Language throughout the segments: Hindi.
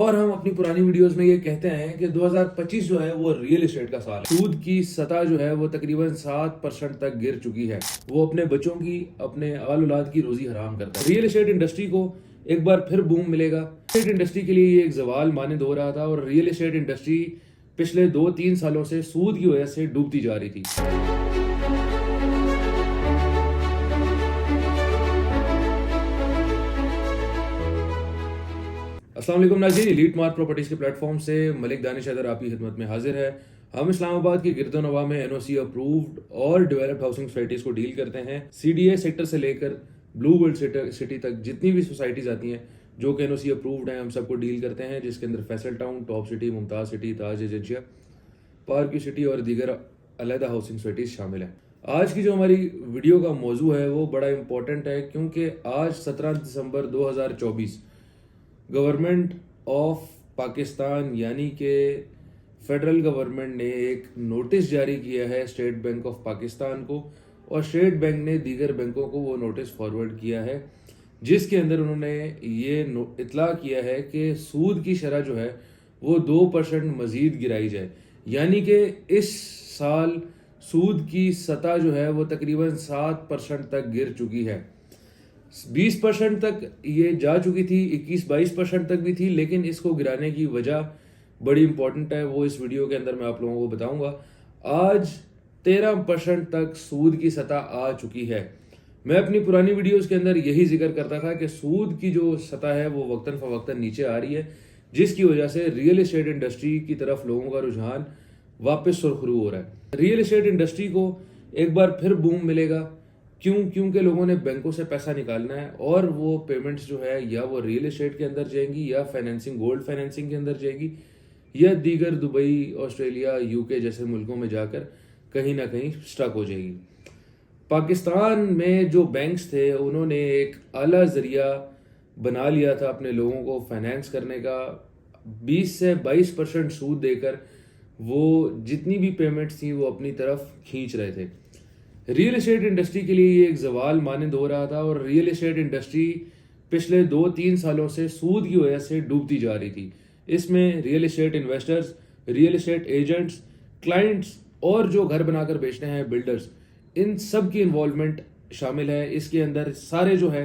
और हम अपनी पुरानी वीडियोस में ये कहते हैं कि 2025 जो है वो रियल एस्टेट का साल है। सूद की सतह जो है वो तकरीबन 7% तक गिर चुकी है। वो अपने बच्चों की, अपने आल औलाद की रोजी हराम करता है। रियल एस्टेट इंडस्ट्री को एक बार फिर बूम मिलेगा। एस्टेट इंडस्ट्री के लिए ये एक जवाल मानद हो रहा था और रियल एस्टेट इंडस्ट्री पिछले 2-3 सालों से सूद की वजह से डूबती जा रही थी। अस्सलाम वालेकुम नाज़रीन, एलीट मार्क प्रॉपर्टीज के प्लेटफॉर्म से मलिक दानिश हैदर आपकी खिदमत में हाजिर है। हम इस्लामाबाद की गिरदोनवा में एनओसी अप्रूव्ड और डेवलप्ड हाउसिंग सोसाइटीज को डील करते हैं। सीडीए सेक्टर से लेकर ब्लू वर्ल्ड सिटी तक जितनी भी सोसाइटीज आती हैं जो कि एनओसी अप्रूव्ड हैं, हम सबको डील करते हैं, जिसके अंदर Faisal town, top city, Mumtaz city, Taj एजेंसिया, पार्क की सिटी और दीगर अलहदा हाउसिंग सोसाइटीज शामिल हैं। आज की जो हमारी वीडियो का मौजू है वो बड़ा इंपॉर्टेंट है क्योंकि आज 17 दिसंबर 2024 गवर्नमेंट ऑफ पाकिस्तान यानी कि फेडरल गवर्नमेंट ने एक नोटिस जारी किया है स्टेट बैंक ऑफ पाकिस्तान को, और स्टेट बैंक ने दीगर बैंकों को वो नोटिस फॉरवर्ड किया है, जिसके अंदर उन्होंने ये इतला किया है कि सूद की शरह जो है वो 2% मजीद गिराई जाए। यानी कि इस साल सूद की सतह जो है वो तकरीबन 7% तक गिर चुकी है। 20% तक ये जा चुकी थी, 21-22% तक भी थी, लेकिन इसको गिराने की वजह बड़ी इंपॉर्टेंट है, वो इस वीडियो के अंदर मैं आप लोगों को बताऊंगा। आज 13% तक सूद की सतह आ चुकी है। मैं अपनी पुरानी वीडियोस के अंदर यही जिक्र करता था कि सूद की जो सतह है वो वक्तन फवक्तन नीचे आ रही है, जिसकी वजह से रियल एस्टेट इंडस्ट्री की तरफ लोगों का रुझान वापस सुरखरू हो रहा है। रियल एस्टेट इंडस्ट्री को एक बार फिर बूम मिलेगा। क्योंकि लोगों ने बैंकों से पैसा निकालना है और वो पेमेंट्स जो है या वो रियल एस्टेट के अंदर जाएंगी या फाइनेंसिंग, गोल्ड फाइनेंसिंग के अंदर जाएगी, या दीगर दुबई, ऑस्ट्रेलिया, यूके जैसे मुल्कों में जाकर कहीं ना कहीं स्टक हो जाएगी। पाकिस्तान में जो बैंक्स थे उन्होंने एक आला जरिया बना लिया था अपने लोगों को फाइनेंस करने का। 20 से 22% सूद देकर वो जितनी भी पेमेंट्स थी वो अपनी तरफ खींच रहे थे। रियल एस्टेट इंडस्ट्री के लिए ये एक जवाल मानद हो रहा था और रियल एस्टेट इंडस्ट्री पिछले 2-3 सालों से सूद की वजह से डूबती जा रही थी। इसमें real estate investors, real estate agents, clients और जो घर बनाकर बेचते हैं बिल्डर्स, इन सब की इन्वॉल्वमेंट शामिल है। इसके अंदर सारे जो है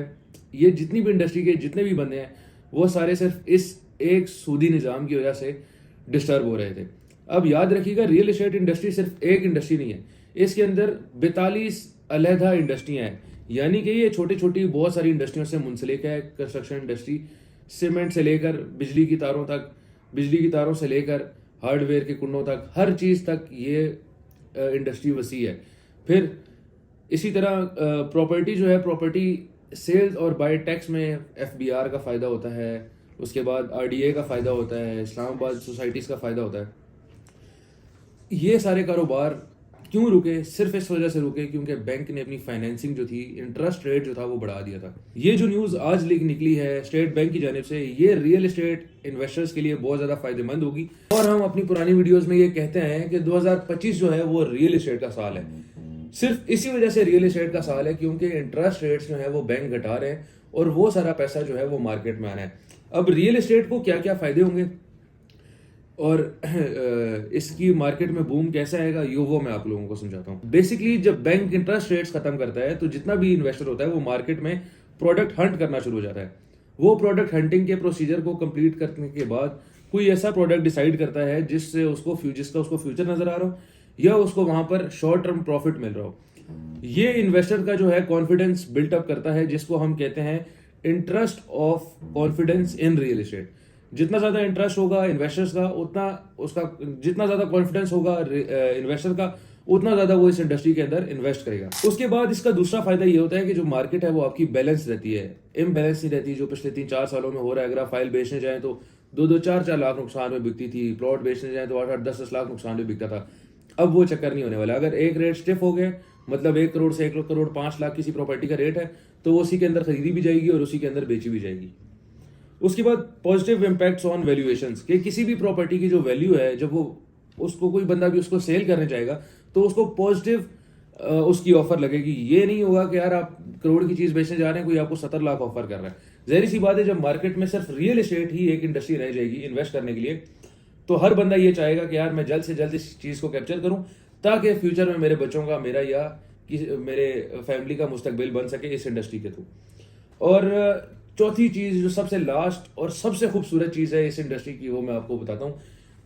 ये जितनी भी इंडस्ट्री के जितने भी बंदे हैं वो सारे सिर्फ इस एक सूदी निज़ाम की वजह से डिस्टर्ब हो रहे थे। अब याद रखिएगा, रियल एस्टेट इंडस्ट्री सिर्फ एक इंडस्ट्री नहीं है, इसके अंदर 42 अलहदा इंडस्ट्रियां हैं। यानी कि ये छोटी छोटी बहुत सारी इंडस्ट्रियों से मुंसलिक है। कंस्ट्रक्शन इंडस्ट्री, सीमेंट से लेकर बिजली की तारों तक, बिजली की तारों से लेकर हार्डवेयर के कुंडों तक, हर चीज़ तक ये इंडस्ट्री वसी है। फिर इसी तरह प्रॉपर्टी जो है, प्रॉपर्टी सेल्स और बाय टैक्स में FBR का फ़ायदा होता है, उसके बाद RDA का फ़ायदा होता है, इस्लामाबाद सोसाइटीज़ का फ़ायदा होता है। ये सारे कारोबार क्यों रुके? सिर्फ इस वजह से रुके क्योंकि बैंक ने अपनी फाइनेंसिंग जो थी, इंटरेस्ट रेट जो था वो बढ़ा दिया था। ये जो न्यूज़ आज लीक निकली है स्टेट बैंक की जानिब से, ये रियल एस्टेट इन्वेस्टर्स के लिए बहुत ज़्यादा फायदेमंद होगी। और हम अपनी पुरानी वीडियोस में ये कहते हैं कि 2025 जो है वो रियल एस्टेट का साल है। सिर्फ इसी वजह से रियल एस्टेट का साल है क्योंकि इंटरेस्ट रेट्स जो है वो बैंक घटा रहे हैं और वो सारा पैसा जो है वो मार्केट में आना है। अब रियल एस्टेट को क्या क्या फायदे होंगे और इसकी मार्केट में बूम कैसा आएगा, वो मैं आप लोगों को समझाता हूँ। बेसिकली जब बैंक इंटरेस्ट रेट्स खत्म करता है तो जितना भी इन्वेस्टर होता है वो मार्केट में प्रोडक्ट हंट करना शुरू हो जाता है। वो प्रोडक्ट हंटिंग के प्रोसीजर को कंप्लीट करने के बाद कोई ऐसा प्रोडक्ट डिसाइड करता है जिसका उसको फ्यूचर नजर आ रहा हो या उसको वहां पर शॉर्ट टर्म प्रॉफिट मिल रहा हो। ये इन्वेस्टर का जो है कॉन्फिडेंस बिल्टअप करता है, जिसको हम कहते हैं interest of confidence in real estate. जितना ज्यादा इंटरेस्ट होगा इन्वेस्टर्स का, उतना उसका जितना ज्यादा कॉन्फिडेंस होगा इन्वेस्टर का, उतना ज्यादा वो इस इंडस्ट्री के अंदर इन्वेस्ट करेगा। उसके बाद इसका दूसरा फायदा ये होता है कि जो मार्केट है वो आपकी बैलेंस रहती है, इम्बैलेंस नहीं रहती, जो पिछले 3-4 सालों में हो रहा है। अगर आप फाइल बेचने जाए तो 2-4 लाख नुकसान में बिकती थी, प्लॉट बेचने जाए तो 8-10 लाख नुकसान में बिकता था। अब वो चक्कर नहीं होने वाला। अगर एक रेट स्टिफ हो गया, मतलब 1 करोड़ से 1 करोड़ 5 लाख किसी प्रॉपर्टी का रेट है, तो वो उसी के अंदर खरीदी भी जाएगी और उसी के अंदर बेची भी जाएगी। उसके बाद पॉजिटिव इम्पैक्ट्स ऑन वैल्यूएशंस, कि किसी भी प्रॉपर्टी की जो वैल्यू है, जब वो उसको कोई बंदा भी उसको सेल करने जाएगा तो उसको पॉजिटिव उसकी ऑफर लगेगी। ये नहीं होगा कि यार आप करोड़ की चीज बेचने जा रहे हैं, कोई आपको 70 लाख ऑफर कर रहा है। जहरी सी बात है, जब मार्केट में सिर्फ रियल एस्टेट ही एक इंडस्ट्री रह जाएगी इन्वेस्ट करने के लिए, तो हर बंदा ये चाहेगा कि यार मैं जल्द से जल्द इस चीज को कैप्चर करूं, ताकि फ्यूचर में मेरे बच्चों का, मेरा या मेरे फैमिली का मुस्तकबिल बन सके इस इंडस्ट्री के थ्रू। और चौथी चीज जो सबसे लास्ट और सबसे खूबसूरत चीज है इस इंडस्ट्री की, वो मैं आपको बताता हूँ।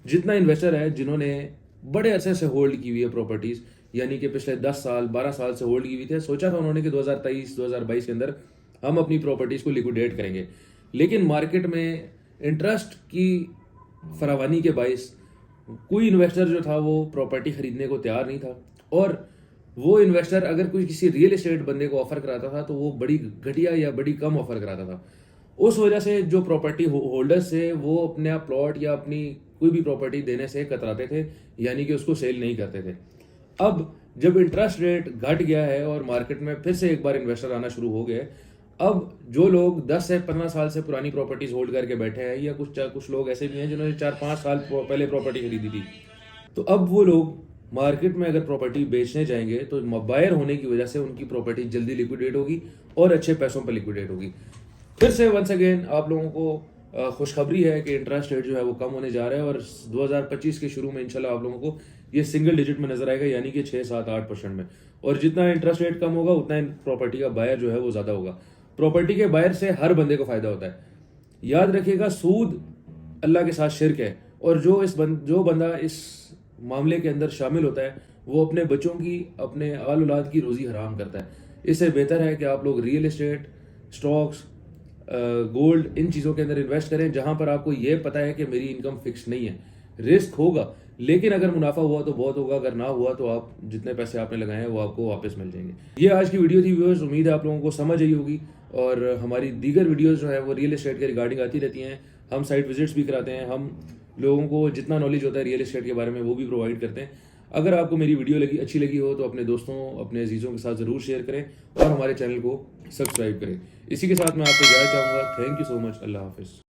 जितना इन्वेस्टर है जिन्होंने बड़े अरसे से होल्ड की हुई है प्रॉपर्टीज, यानी कि पिछले 10 साल 12 साल से होल्ड की हुई थी, सोचा था उन्होंने कि 2023-2022 के अंदर हम अपनी प्रॉपर्टीज को लिक्विडेट करेंगे, लेकिन मार्केट में इंटरेस्ट की फरावानी के बाइस कोई इन्वेस्टर जो था वो प्रॉपर्टी खरीदने को तैयार नहीं था। और वो इन्वेस्टर अगर कोई किसी रियल एस्टेट बंदे को ऑफर कराता था तो वो बड़ी घटिया या बड़ी कम ऑफर कराता था। उस वजह से जो प्रॉपर्टी होल्डर्स थे वो अपना प्लॉट या अपनी कोई भी प्रॉपर्टी देने से कतराते थे, यानी कि उसको सेल नहीं करते थे। अब जब इंटरेस्ट रेट घट गया है और मार्केट में फिर से एक बार इन्वेस्टर आना शुरू हो गए, अब जो लोग 10 से 15 साल से पुरानी प्रॉपर्टीज होल्ड करके बैठे हैं, या कुछ लोग ऐसे भी हैं जिन्होंने 4-5 साल पहले प्रॉपर्टी खरीदी थी, तो अब वो लोग मार्केट में अगर प्रॉपर्टी बेचने जाएंगे तो बायर होने की वजह से उनकी प्रॉपर्टी जल्दी लिक्विडेट होगी और अच्छे पैसों पर लिक्विडेट होगी। फिर से वंस अगेन आप लोगों को खुशखबरी है कि इंटरेस्ट रेट जो है वो कम होने जा रहा है, और 2025 के शुरू में इंशाल्लाह आप लोगों को ये सिंगल डिजिट में नजर आएगा, यानी कि 6-7-8% में। और जितना इंटरेस्ट रेट कम होगा उतना प्रॉपर्टी का बायर जो है वो ज्यादा होगा। प्रॉपर्टी के बायर से हर बंदे को फायदा होता है। याद रखिएगा, सूद अल्लाह के साथ शिर्क है, और जो बंदा इस मामले के अंदर शामिल होता है वो अपने बच्चों की, अपने आल औलाद की रोजी हराम करता है। इससे बेहतर है कि आप लोग रियल एस्टेट, स्टॉक्स, गोल्ड, इन चीज़ों के अंदर इन्वेस्ट करें जहां पर आपको यह पता है कि मेरी इनकम फिक्स नहीं है। रिस्क होगा, लेकिन अगर मुनाफा हुआ तो बहुत होगा, अगर ना हुआ तो आप जितने पैसे आपने लगाए हैं वो आपको वापस मिल जाएंगे। ये आज की वीडियो थी व्यूअर्स, उम्मीद है आप लोगों को समझ आई होगी। और हमारी दीगर वीडियोस जो है वो रियल एस्टेट के रिगार्डिंग आती रहती हैं। हम साइट विजिट्स भी कराते हैं, हम लोगों को जितना नॉलेज होता है रियल एस्टेट के बारे में वो भी प्रोवाइड करते हैं। अगर आपको मेरी वीडियो अच्छी लगी हो तो अपने दोस्तों, अपने अजीज़ों के साथ ज़रूर शेयर करें और हमारे चैनल को सब्सक्राइब करें। इसी के साथ मैं आपसे जाना चाहूँगा। Thank you so much. अल्लाह हाफिज़।